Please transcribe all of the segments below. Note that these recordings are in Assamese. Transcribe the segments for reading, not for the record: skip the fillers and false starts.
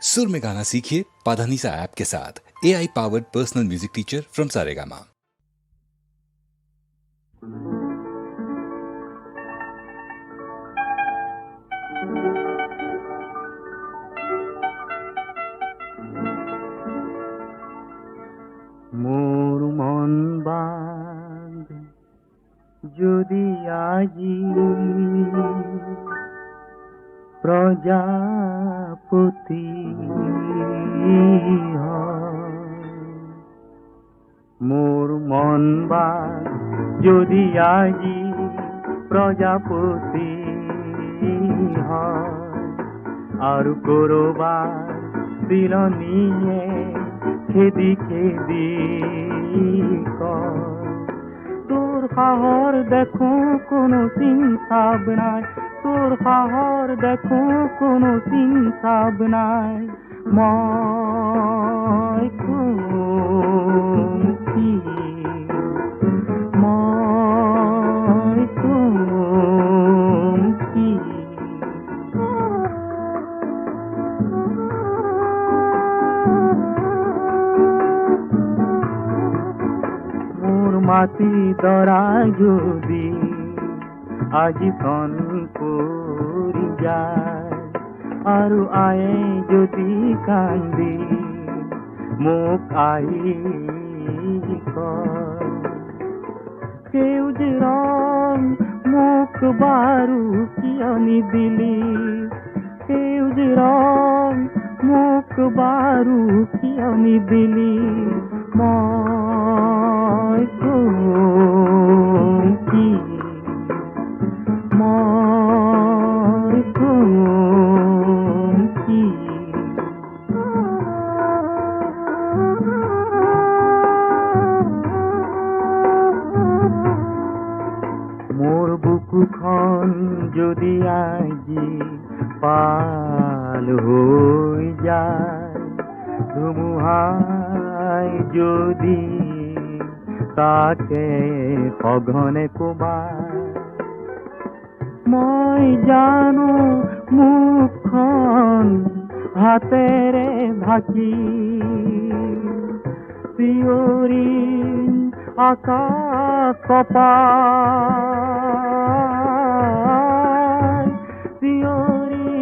सुर में गाना सीखिए पाधानीसा ऐप के साथ। AI powered personal music teacher from Saregama. মোর মন বাঁধ যদি আজি প্রজাপতি মোর মন বাঁধ যদি আজি প্রজাপতি আর করবার দিল নিয়ে খেদি খেদি তোর হাহর দেখো কোনো চিন্তাব নাই, তোর হাহর দেখো কোনো চিন্তাব নাই। মই কি মই কি মাটি দরা যদি আজি ফোন করি যায় আর আয়ে যদি কান্দি মুখ আই সেউজ রং মুখ বারু কিয়নি দিলি, সেউজ রং মুখ বারু কিয়নি দিলি। মই কি মই কি মোর বুকুখন যদি আজি পাল হই যায়, ধুমুহাই যদি তাকে সঘনে কোবাই, মই জানো মুখখন হাতেৰে ঢাকি চিঞৰি আকাশ কপাই, চিঞৰি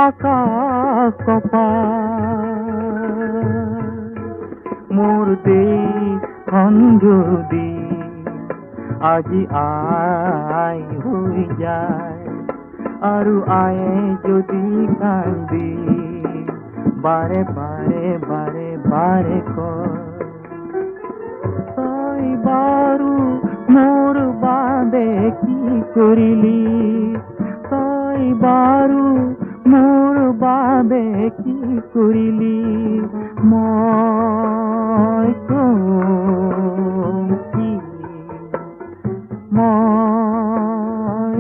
আকাশ কপাই। মোৰ দেশখন যদি আজি আই হই যায় আৰু আয়ে যদি কান্দি বাৰে বাৰে বাৰে বাৰে কয়, তই বাৰু মোৰ বাবে কি কৰিলি, তই বাৰু মোৰ বাবে কি কৰিলি। মই কি মই